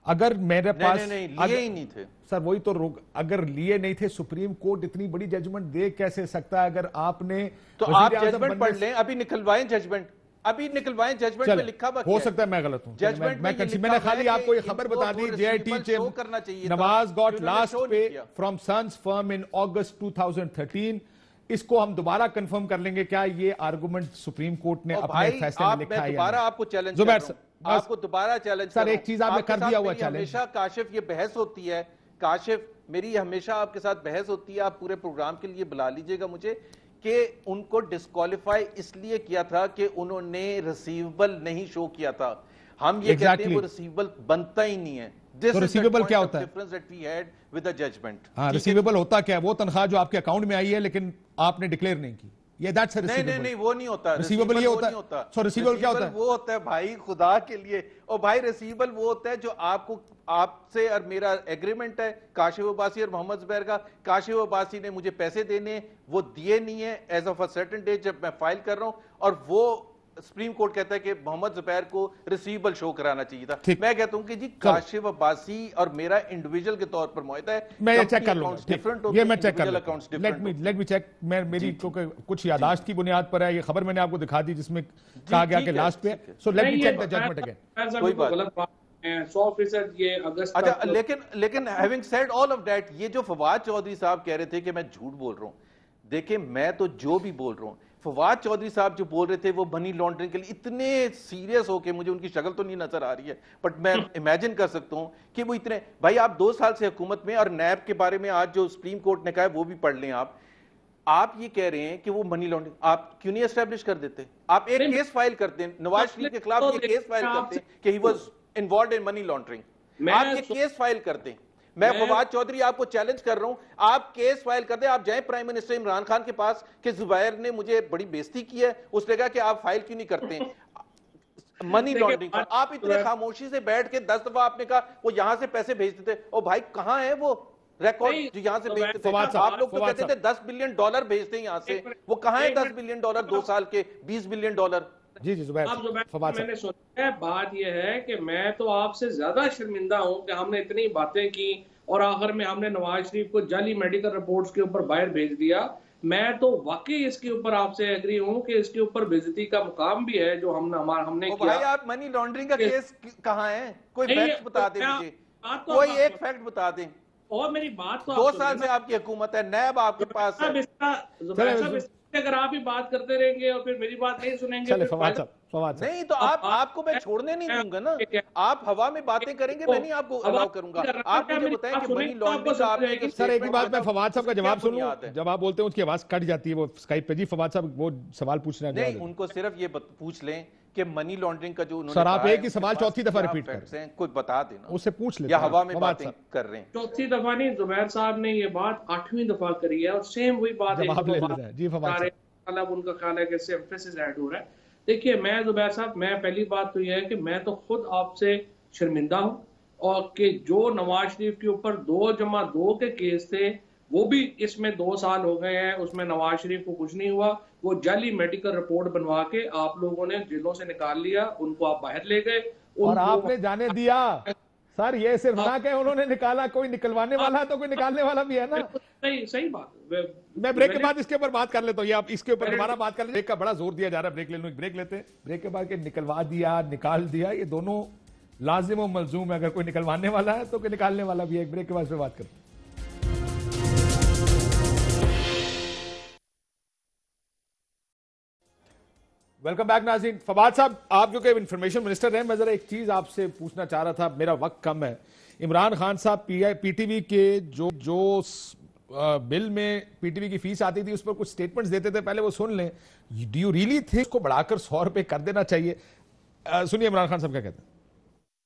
अगर मेरे पास नहीं, लिए ही नहीं थे सर, वही तो अगर लिए नहीं थे, सुप्रीम कोर्ट इतनी बड़ी जजमेंट दे कैसे सकता है? अगर आपने तो आप जजमेंट पढ़ लें, अभी निकलवाएं जजमेंट, अभी निकलवाएं जजमेंट में लिखा हुआ हो सकता है मैं गलत हूं, जजमेंट मैंने खाली आपको ये खबर बता दी, JIT चीफ करना चाहिए, नवाज गॉट लास्ट पे फ्रॉम सन्स फर्म इन अगस्त 2013। इसको हम दोबारा कंफर्म कर लेंगे क्या ये आर्गुमेंट सुप्रीम कोर्ट ने अपने फैसले में लिखा है? दोबारा आपको चैलेंज जुबैर सर, आपको दोबारा चैलेंज सर, एक चीज आपने कर दिया हुआ चैलेंज। हमेशा काशिफ ये बहस होती है, काशिफ मेरी हमेशा आपके साथ बहस होती है, आप पूरे प्रोग्राम के लिए बुला लीजिएगा मुझे, कि उनको डिस्क्वालीफाई इसलिए किया था कि उन्होंने रिसीवेबल नहीं शो किया था। हम ये कहते हैं वो रिसीवेबल बनता ही नहीं है। तो रिसीवेबल क्या होता है? Difference that we had with the judgment. हाँ, रिसीवेबल होता क्या है? वो तनख्वाह जो आपके अकाउंट में आई है लेकिन आपने डिक्लेयर नहीं की, ये दैट्स रिसीवेबल। नहीं, वो नहीं होता। रिसीवेबल ये होता है। सो रिसीवेबल क्या होता है? वो होता है भाई खुदा के लिए, और भाई रिसीवेबल वो होता है जो आपको, आपसे और मेरा एग्रीमेंट है, काशिफ अब्बासी और मोहम्मद जुबैर का। काशिफ अब्बासी ने मुझे पैसे देने, वो दिए नहीं है as of a certain date जब मैं फाइल कर रहा हूं, और वो सुप्रीम कोर्ट कहता है कि मोहम्मद जुबैर को रिसीवेबल शो कराना चाहिए था। मैं कहता हूं कि जी काशिफ अब्बासी और मेरा इंडिविजुअल के तौर पर मुआहदा है, मैं चेक कर लूंगा, ये मैं चेक कर लूंगा। Let me check. मैं मेरी कुछ यादाश्त की बुनियाद पर है ये खबर, मैंने आपको दिखा दी जिसमें कहा गया कि लास्ट पे। So let me check the judgment again. कोई बात 100% ये अगस्त। अच्छा, लेकिन having said all of that, ये जो फवाद चौधरी साहब कह रहे थे कि मैं झूठ बोल रहा हूं, देखिए मैं तो जो भी बोल रहा हूं, फवाद चौधरी साहब जो बोल रहे थे वो मनी लॉन्ड्रिंग के लिए इतने सीरियस होके, मुझे उनकी शक्ल तो नहीं नजर आ रही है बट मैं इमेजिन कर सकता हूं कि वो इतने, भाई आप 2 साल से हुकूमत में, और नैब के बारे में आज जो सुप्रीम कोर्ट ने कहा है वो भी पढ़ लें आप ये कह रहे हैं कि वो मनी लॉन्ड्रिंग, आप क्यों नहीं एस्टेब्लिश कर देते? आप एक केस फाइल करते हैं, नवाज शरीफ के खिलाफ ये केस फाइल करते हैं कि he was involved in money laundering, आप ये केस फाइल करते हैं। मैं फवाद चौधरी आपको चैलेंज कर रहा हूं, आप केस फाइल कर दें, आप जाएं प्राइम मिनिस्टर इमरान खान के पास कि जुबैर ने मुझे बड़ी बेइज्जती की है, उसने कहा कि आप फाइल क्यों नहीं करते मनी लॉन्ड्रिंग का? आप इतने खामोशी से बैठ के 10 दफा आपने कहा वो यहां से पैसे भेजते थे, ओ भाई कहां है वो रिकॉर्ड जो यहां से भेजते थे? आप लोग तो कहते थे $10 बिलियन भेजते हैं यहां से, वो कहां है $10 बिलियन 2 साल के $20 बिलियन? जी जुबैर, मैंने सोचा है, बात यह है कि मैं तो आपसे ज्यादा शर्मिंदा हूं कि हमने इतनी बातें की और आखिर में हमने नवाज शरीफ को जाली मेडिकल रिपोर्ट्स के ऊपर बाहर भेज दिया। मैं तो वाकई इसके ऊपर आपसे एग्री हूं कि इसके ऊपर बेइज्जती का मुकाम भी है जो हमने किया। भाई आप मनी लॉन्ड्रिंग का केस कहां है? कोई फैक्ट बता दें मुझे, कोई एक फैक्ट बता दें। और मेरी बात तो 2 साल से आपकी हुकूमत है, नैब आपके पास है। अगर आप ही बात करते रहेंगे और फिर मेरी बात नहीं सुनेंगे, नहीं तो आपको मैं छोड़ने नहीं दूंगा ना। आप हवा में बातें करेंगे, मैं नहीं आपको अलाउ करूंगा। आप मुझे बताएं कि मनी लॉन्ड्रिंग का आपने, सर एक ही बात मैं फवाद साहब का जवाब सुन लूं, जब आप बोलते हैं उसकी आवाज कट जाती है वो स्काइप पे। जी फवाद साहब वो सवाल पूछना नहीं, उनको सिर्फ ये पूछ लें कि मनी लॉन्ड्रिंग का जो सर, आप एक ही सवाल चौथी दफा रिपीट कर रहे हैं, कोई बता देना, उससे पूछ लेते या हवा में बातें कर रहे हैं। चौथी दफा नहीं, जुबैर साहब ने ये बात 8वीं दफा करी है और सेम वही बात जी फवाद साहब, मतलब उनका ख्याल है कि इससे एम्फेसिस ऐड हो रहा है। देखिए मैं जुबैर साहब, मैं पहली बात तो यह है कि मैं तो खुद आपसे शर्मिंदा हूं, और कि जो नवाज शरीफ के ऊपर 2+2 के केस थे वो भी इसमें 2 साल हो गए हैं, उसमें नवाज शरीफ को कुछ नहीं हुआ। वो जाली मेडिकल रिपोर्ट बनवा के आप लोगों ने जेलों से निकाल लिया, उनको आप बाहर ले गए और आपने जाने दिया। सर ये सिर्फ ना कि उन्होंने निकाला, कोई निकलवाने वाला है तो कोई निकालने वाला भी है ना। सही बात। मैं ब्रेक के बाद इसके ऊपर बात कर लेता हूँ, आप इसके ऊपर दोबारा बात कर लेते। ब्रेक का बड़ा जोर दिया जा रहा है, ब्रेक ले लो, ब्रेक लेते हैं। ब्रेक के बाद के निकलवा दिया, निकाल दिया, ये दोनों लाजिम और मलजूम है। अगर कोई निकलवाने वाला है तो कोई निकालने वाला भी है। एक ब्रेक के बाद इस पर बात करते हैं। वेलकम बैक नाज़रीन। फवाद साहब, आप जो कि इंफॉर्मेशन मिनिस्टर हैं, मैं जरा एक चीज आपसे पूछना चाह रहा था, मेरा वक्त कम है। इमरान खान साहब पीटीवी के जो बिल में पीटीवी की फीस आती थी उस पर कुछ स्टेटमेंट्स देते थे, पहले वो सुन लें। डू यू रियली थिंक को बढ़ाकर 100 रुपए कर देना चाहिए? सुनिए इमरान खान साहब क्या कहते हैं।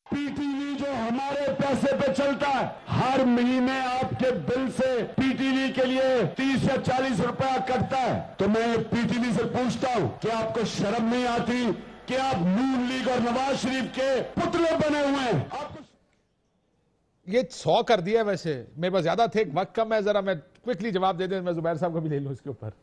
पीटीवी जो हमारे पैसे पे चलता है, हर महीने आपके बिल से पीटीवी के लिए 30 या 40 रुपया कटता है। तो मैं पीटीवी से पूछता हूं कि आपको शर्म नहीं आती कि आप नून लीग और नवाज शरीफ के पुतले बने हुए हैं? आपको ये 100 कर दिया। वैसे मेरे पास ज्यादा थे, वक्त कम है, जरा मैं क्विकली जवाब दे दें, मैं जुबैर साहब को भी ले लूं इसके ऊपर।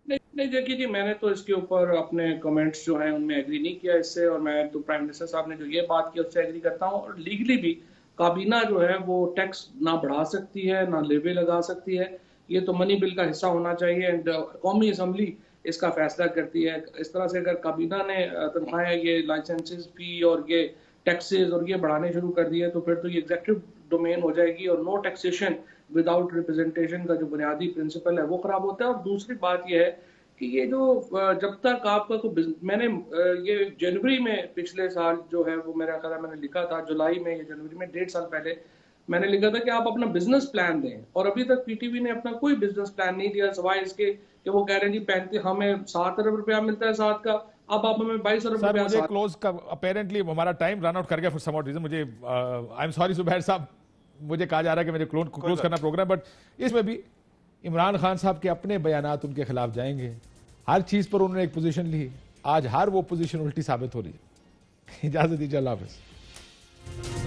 नहीं देखिए जी, मैंने तो इसके ऊपर अपने कमेंट्स जो हैं उनमें एग्री नहीं किया इससे, और मैं तो प्राइम मिनिस्टर साहब ने जो ये बात की उससे एग्री करता हूँ। और लीगली भी काबीना जो है वो टैक्स ना बढ़ा सकती है ना लेवे लगा सकती है, ये तो मनी बिल का हिस्सा होना चाहिए एंड कौमी असम्बली इसका फैसला करती है। इस तरह से अगर काबीना ने तनख्वाहें, ये लाइसेंसेस फी और ये टैक्सेस और ये बढ़ाने शुरू कर दिए तो फिर तो ये एग्जेक्टिव डोमेन हो जाएगी, और नो टैक्सेशन विदाउट रिप्रेजेंटेशन का जो बुनियादी प्रिंसिपल है वो खराब होता है। और दूसरी बात यह है कि ये जो जब तक आपका मैंने ये जनवरी में पिछले साल जो है वो मेरा ख्याल है मैंने लिखा था, जुलाई में या जनवरी में 1.5 साल पहले मैंने लिखा था कि आप अपना बिजनेस प्लान दें, और अभी तक पीटीवी ने अपना कोई बिजनेस प्लान नहीं दिया सिवाय इसके कि वो कह रहे हैं जी 35 हमें 7 अरब रुपया मिलता है साथ का, अब आप हमें 22 अरब सर रुपया मुझे साथ। क्लोज का अपेरेंटली हमारा टाइम रन आउट कर गया फॉर सम रीजन। मुझे आई एम सॉरी जुबैर साहब, मुझे कहा जा रहा है कि मुझे क्लोज करना प्रोग्राम, बट इसमें भी इमरान खान साहब के अपने बयानात उनके खिलाफ जाएंगे। हर चीज पर उन्होंने एक पोजीशन ली, आज हर वो पोजीशन उल्टी साबित हो रही है। इजाजत दीजिए, अल्लाह हाफिज।